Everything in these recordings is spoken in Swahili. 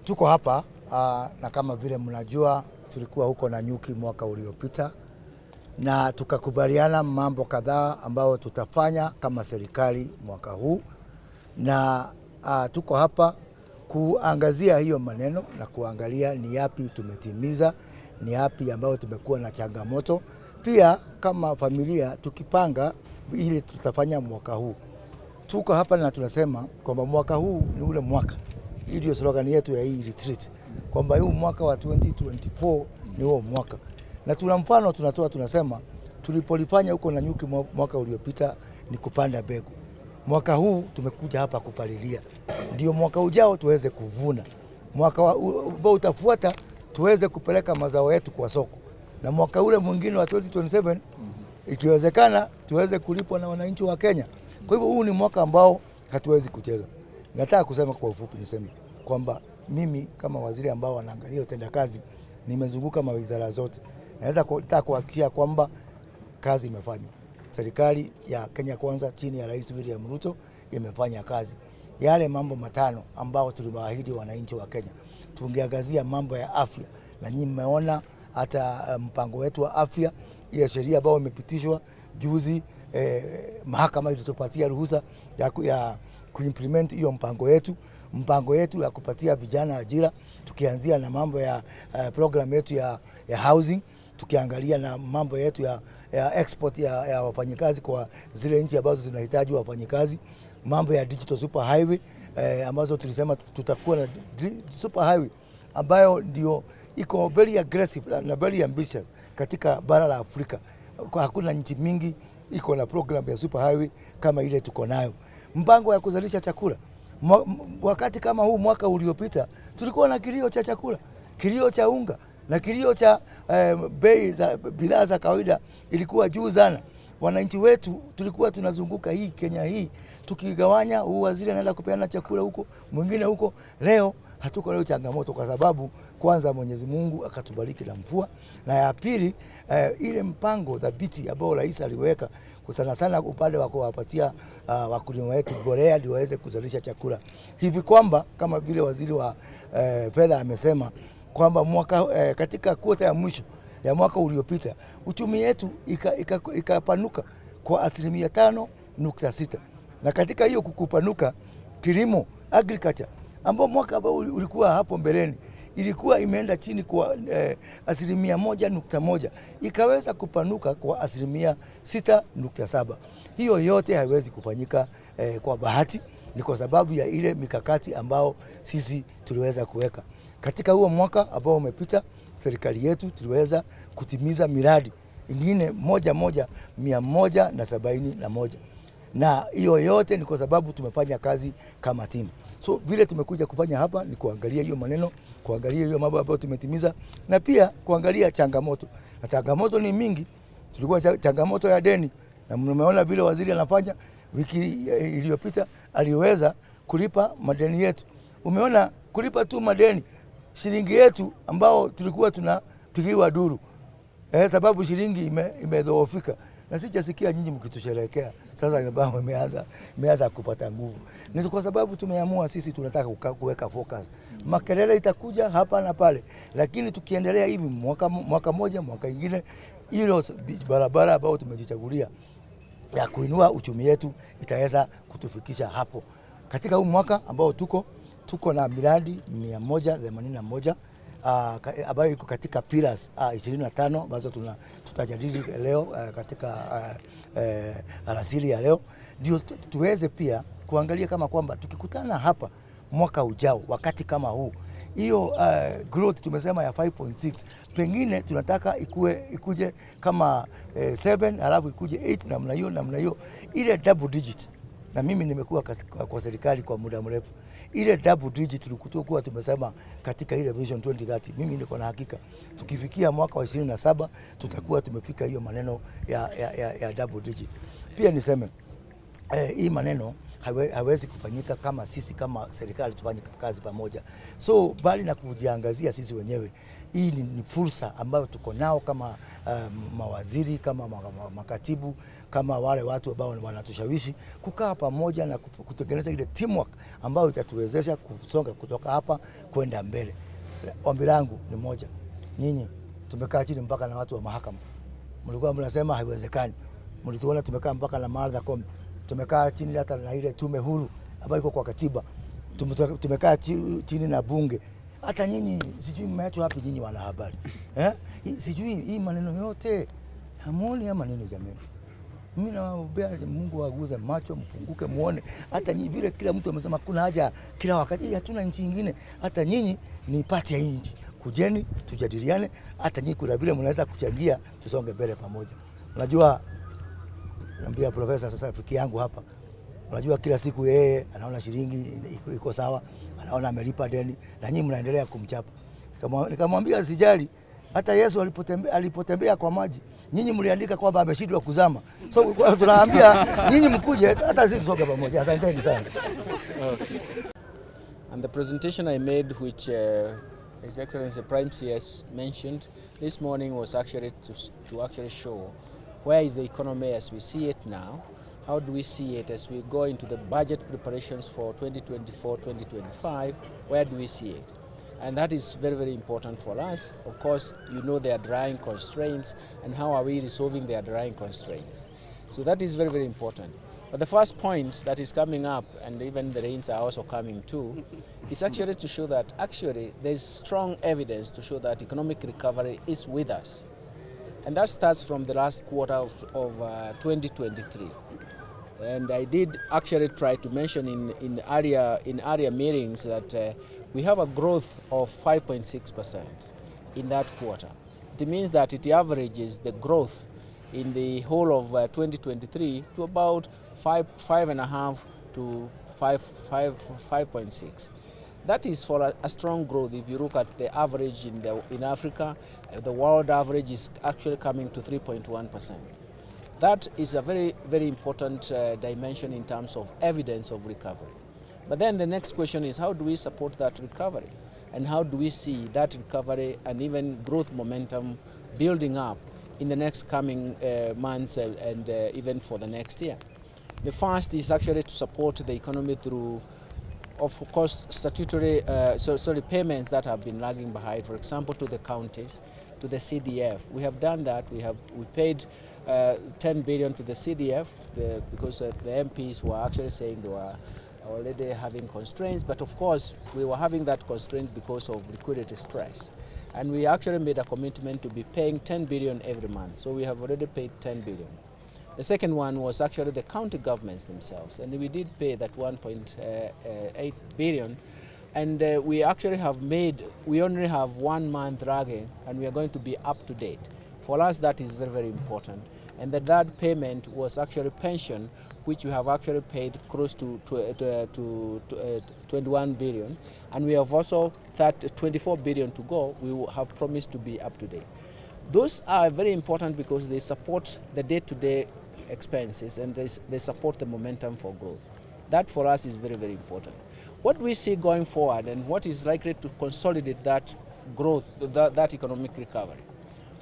Tuko hapa na kama vile mnajua tulikuwa huko Nanyuki mwaka uliopita na tukakubaliana mambo kadhaa ambayo tutafanya kama serikali mwaka huu, na tuko hapa kuangazia hiyo maneno na kuangalia ni yapi tumetimiza, ni yapi ambayo tumekuwa na changamoto. Pia kama familia tukipanga ili tutafanya mwaka huu. Tuko hapa na tunasema kwamba mwaka huu ni ule mwaka. Hii ndio slogan yetu ya hii retreat, kwamba huu mwaka wa 2024 ni huo mwaka. Na tuna mfano tunatoa, tunasema tulipolifanya huko Nanyuki mwaka uliopita ni kupanda mbegu. Mwaka huu tumekuja hapa kupalilia, ndio mwaka ujao tuweze kuvuna. Mwaka ambao utafuata tuweze kupeleka mazao yetu kwa soko, na mwaka ule mwingine wa 2027 ikiwezekana tuweze kulipwa na wananchi wa Kenya. Kwa hivyo huu ni mwaka ambao hatuwezi kucheza. Nataka kusema kwa ufupi, niseme kwamba mimi kama waziri ambao anaangalia utendakazi nimezunguka mawizara zote. Naweza kuhakikishia kwamba kazi imefanywa. Serikali ya Kenya Kwanza chini ya Rais William Ruto imefanya kazi. Yale mambo matano ambao tuliwaahidi wananchi wa Kenya. Tungeangazia mambo ya afya, na nyinyi mmeona hata mpango wetu wa afya, ile sheria ambayo imepitishwa juzi, mahakama ilitupatia ruhusa ya kuimplement hiyo mpango yetu ya kupatia vijana ajira, tukianzia na mambo ya program yetu ya housing, tukiangalia na mambo yetu ya export ya wafanyikazi kwa zile nchi ambazo zinahitaji wafanyikazi, mambo ya digital super highway ambazo tulisema tutakuwa na super highway ambayo ndio iko very aggressive na very ambitious katika bara la Afrika. Hakuna nchi mingi iko na program ya super highway kama ile tuko nayo. Mpango ya kuzalisha chakula. Wakati kama huu mwaka uliopita tulikuwa na kilio cha chakula, kilio cha unga na kilio cha bei za bidhaa za kawaida ilikuwa juu sana. Wananchi wetu tulikuwa tunazunguka hii Kenya hii tukigawanya, huu waziri anaenda kupeana chakula huko, mwingine huko. Leo hatuko leo changamoto kwa sababu kwanza Mwenyezi Mungu akatubariki na mvua, na ya pili ile mpango dhabiti ambao rais aliweka sana sana upande wa kuwapatia wakulima wetu mbolea ndio waweze kuzalisha chakula, hivi kwamba kama vile waziri wa fedha amesema kwamba mwaka katika kwota ya mwisho ya mwaka uliopita uchumi wetu ikapanuka kwa 5.6, na katika hiyo kukupanuka kilimo agriculture ambao mwaka ambao ulikuwa hapo mbeleni ilikuwa imeenda chini kwa 1.1 ikaweza kupanuka kwa 6.7. Hiyo yote haiwezi kufanyika kwa bahati, ni kwa sababu ya ile mikakati ambao sisi tuliweza kuweka katika huo mwaka ambao umepita. Serikali yetu tuliweza kutimiza miradi ingine 171, na hiyo yote ni kwa sababu tumefanya kazi kama timu. So vile tumekuja kufanya hapa ni kuangalia hiyo maneno, kuangalia hiyo mambo ambayo tumetimiza, na pia kuangalia changamoto. Na changamoto ni mingi. Tulikuwa changamoto ya deni, na mmeona vile waziri anafanya. Wiki iliyopita aliweza kulipa madeni yetu. Umeona kulipa tu madeni, shilingi yetu ambao tulikuwa tunapigiwa duru sababu shilingi imedhoofika, na sijasikia nyinyi mkitusherehekea. Sasa ambao imeanza kupata nguvu, ni kwa sababu tumeamua sisi tunataka kuweka focus. Makelele itakuja hapa na pale, lakini tukiendelea hivi mwaka moja mwaka ingine, hilo barabara ambao tumejichagulia ya kuinua uchumi wetu itaweza kutufikisha hapo. Katika huu mwaka ambao tuko na miradi 181 ambayo iko katika pillars 25 ambazo tutajadili leo katika alasiri ya leo, ndio tuweze pia kuangalia kama kwamba tukikutana hapa mwaka ujao wakati kama huu, hiyo growth tumesema ya 5.6 pengine tunataka ikuje kama 7 alafu ikuje 8 namna hiyo ile double digit. Na mimi nimekuwa kwa serikali kwa muda mrefu, ile double digit tulikuwa tumesema katika ile vision 2030. Mimi niko na hakika tukifikia mwaka wa 27 tutakuwa tumefika hiyo maneno ya double digit. Pia niseme hii maneno hawezi kufanyika kama sisi kama serikali tufanye kazi pamoja. So bali na kujiangazia sisi wenyewe, hii ni fursa ambayo tuko nao kama mawaziri, kama makatibu, kama wale watu ambao wanatushawishi kukaa pamoja na kutengeneza ile teamwork ambayo itatuwezesha kusonga kutoka hapa kwenda mbele. Ombi langu ni moja. Nyinyi tumekaa chini mpaka na watu wa mahakama. Mlikuwa mnasema haiwezekani. Mlituona tumekaa mpaka na Martha Koome. Tumekaa chini hata na ile tume huru ambayo iko kwa katiba. Tumekaa chini na bunge. Hata nyinyi sijui mmeacha wapi nyinyi wanahabari. Sijui hii maneno yote hamuoni ama nini jamani? Mimi nawaombea Mungu aguze macho, mfunguke muone. Hata nyinyi vile kila mtu amesema kuna haja kila wakati, hatuna nchi nyingine. Hata nyinyi ni pati ya nchi. Kujeni tujadiliane, hata nyinyi kuna vile mnaweza kuchangia tusonge mbele pamoja. Unajua naambia profesa sasa rafiki yangu hapa. Unajua kila siku yeye anaona shilingi iko sawa, anaona amelipa deni na nyinyi mnaendelea kumchapa. Nikamwambia sijali, hata Yesu alipotembea kwa maji, nyinyi mliandika kwamba ameshindwa kuzama. So tunaambia nyinyi mkuje hata sisi tusonge pamoja. Asanteni sana. And the presentation I made, which His Excellency Prime CS mentioned this morning, was actually to actually show where is the economy as we see it now. How do we see it as we go into the budget preparations for 2024-2025? Where do we see it? And that is very, very important for us. Of course, you know there are drying constraints, and how are we resolving their drying constraints? So that is very, very important. But the first point that is coming up, and even the rains are also coming too, is actually to show that actually there's strong evidence to show that economic recovery is with us. And that starts from the last quarter of 2023. And I did actually try to mention in area meetings that we have a growth of 5.6% in that quarter. It means that it averages the growth in the whole of 2023 to about 5.5 to 5.6. That is for a strong growth. If you look at the average in Africa, the world average is actually coming to 3.1%. That is a very, very important dimension in terms of evidence of recovery. But then the next question is, how do we support that recovery? And how do we see that recovery and even growth momentum building up in the next coming months and even for the next year? The first is actually to support the economy through, of course, statutory payments that have been lagging behind, for example, to the counties, to the CDF. We have done that. We paid 10 billion to the CDF because the MPs were actually saying they were already having constraints, but of course we were having that constraint because of liquidity stress. And we actually made a commitment to be paying 10 billion every month. So we have already paid 10 billion. The second one was actually the county governments themselves, and we did pay that 1.8 billion. And we actually we only have 1 month lagging, and we are going to be up to date. For us, that is very, very important. And the third payment was actually pension, which we have actually paid close to 21 billion. And we have also 24 billion to go. We will have promised to be up to date. Those are very important because they support the day-to-day expenses and they support the momentum for growth. That for us is very, very important. What we see going forward and what is likely to consolidate that growth, that economic recovery.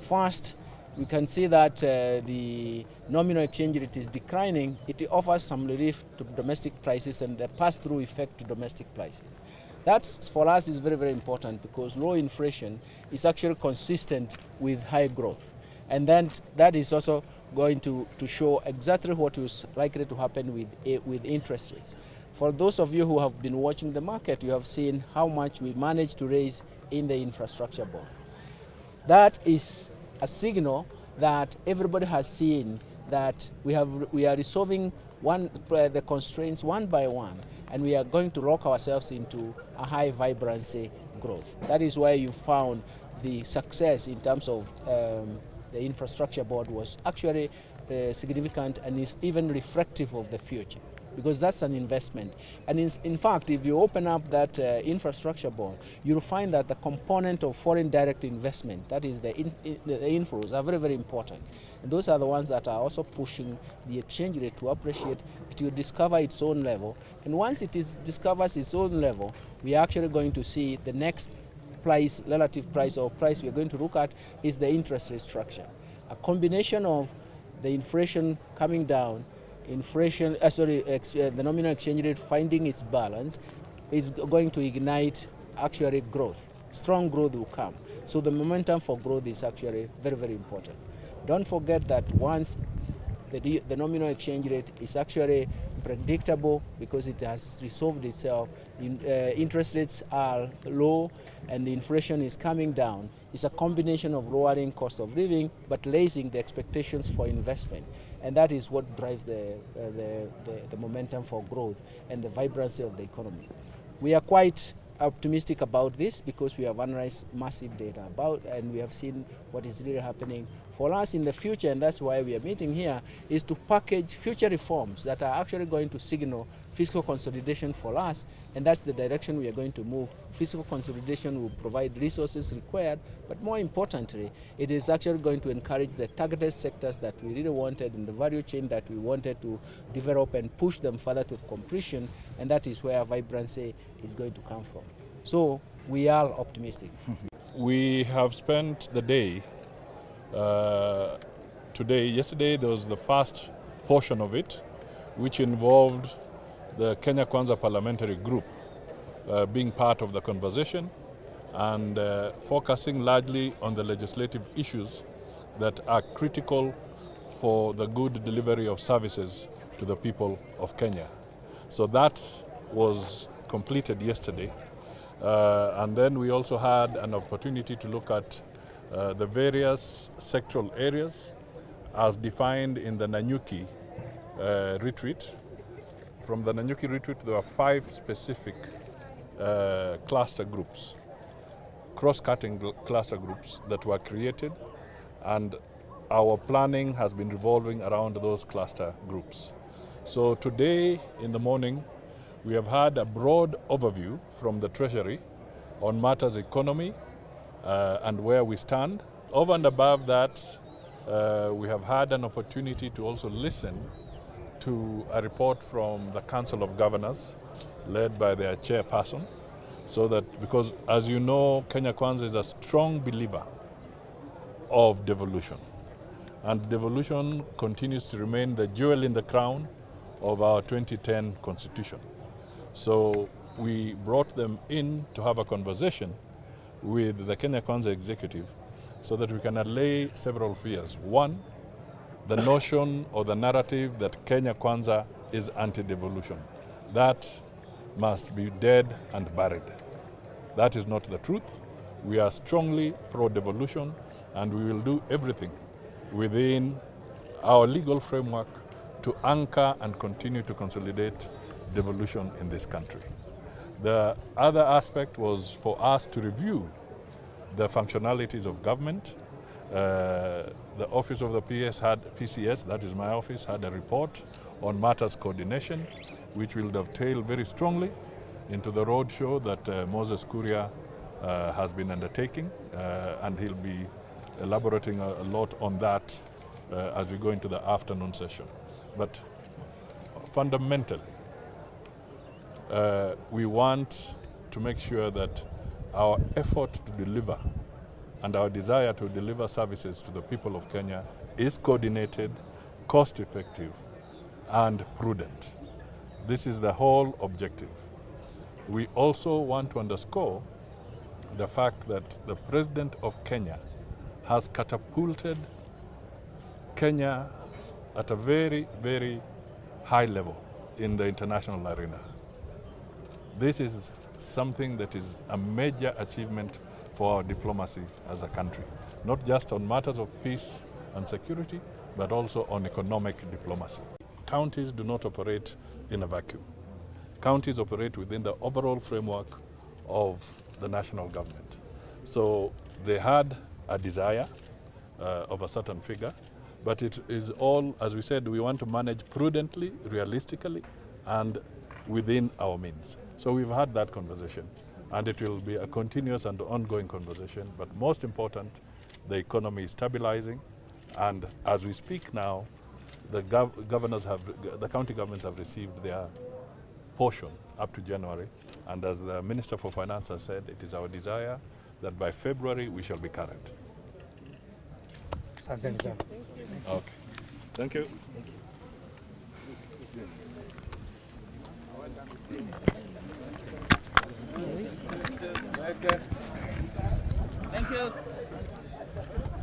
First, we can see that the nominal exchange rate is declining. It offers some relief to domestic prices and the pass-through effect to domestic prices. That for us is very, very important because low inflation is actually consistent with high growth. And then that is also going to show exactly what is likely to happen with interest rates. For those of you who have been watching the market, you have seen how much we managed to raise in the infrastructure bond. That is a signal that everybody has seen that we are resolving the constraints one by one, and we are going to lock ourselves into a high vibrancy growth. That is why you found the success in terms of the infrastructure board was actually significant and is even reflective of the future. because that's an investment. And in fact, if you open up that infrastructure board, you'll find that the component of foreign direct investment, that is the inflows, are very, very important. And those are the ones that are also pushing the exchange rate to appreciate. It will discover its own level. And once it discovers its own level, we are actually going to see the next price, relative price or price we're going to look at is the interest rate structure. A combination of the inflation coming down, the nominal exchange rate finding its balance is going to ignite actually growth. Strong growth will come. So the momentum for growth is actually very, very important. Don't forget that once the nominal exchange rate is actually predictable because it has resolved itself, interest rates are low and the inflation is coming down. It's a combination of lowering cost of living but raising the expectations for investment, and that is what drives the momentum for growth and the vibrancy of the economy. We are quite optimistic about this because we have analyzed massive data about and we have seen what is really happening for us in the future, and that's why we are meeting here, is to package future reforms that are actually going to signal fiscal consolidation for us, and that's the direction we are going to move. Fiscal consolidation will provide resources required, but more importantly, it is actually going to encourage the targeted sectors that we really wanted in the value chain that we wanted to develop and push them further to completion, and that is where vibrancy is going to come from. So we are optimistic. We have spent the day yesterday there was the first portion of it, which involved the Kenya Kwanza Parliamentary Group being part of the conversation and focusing largely on the legislative issues that are critical for the good delivery of services to the people of Kenya. So that was completed yesterday. And then we also had an opportunity to look at the various sectoral areas as defined in the Nanyuki retreat. From the Nanyuki retreat, there were 5 specific cluster groups, cross-cutting cluster groups that were created, and our planning has been revolving around those cluster groups. So today in the morning, we have had a broad overview from the Treasury on matters economy and where we stand. Over and above that, we have had an opportunity to also listen to a report from the Council of Governors, led by their chairperson, so that, because as you know, Kenya Kwanza is a strong believer of devolution. And devolution continues to remain the jewel in the crown of our 2010 Constitution. So we brought them in to have a conversation with the Kenya Kwanza executive so that we can allay several fears. One, the notion or the narrative that Kenya Kwanza is anti-devolution. That must be dead and buried. That is not the truth. We are strongly pro-devolution, and we will do everything within our legal framework to anchor and continue to consolidate devolution in this country. The other aspect was for us to review the functionalities of government. The office of the PCS, that is my office, had a report on matters coordination, which will dovetail very strongly into the roadshow that Moses Kuria has been undertaking, and he'll be elaborating a lot on that as we go into the afternoon session. But fundamentally, we want to make sure that our effort to deliver and our desire to deliver services to the people of Kenya is coordinated, cost-effective, and prudent. This is the whole objective. We also want to underscore the fact that the President of Kenya has catapulted Kenya at a very, very high level in the international arena. This is something that is a major achievement for our diplomacy as a country, not just on matters of peace and security, but also on economic diplomacy. Counties do not operate in a vacuum. Counties operate within the overall framework of the national government. So they had a desire of a certain figure, but it is all, as we said, we want to manage prudently, realistically, and within our means. So we've had that conversation, and it will be a continuous and ongoing conversation. But most important, the economy is stabilizing, and as we speak now, the the county governments have received their portion up to January, and as the Minister for Finance has said, it is our desire that by February we shall be current. Asanteni sana. Okay. Thank you. Thank you.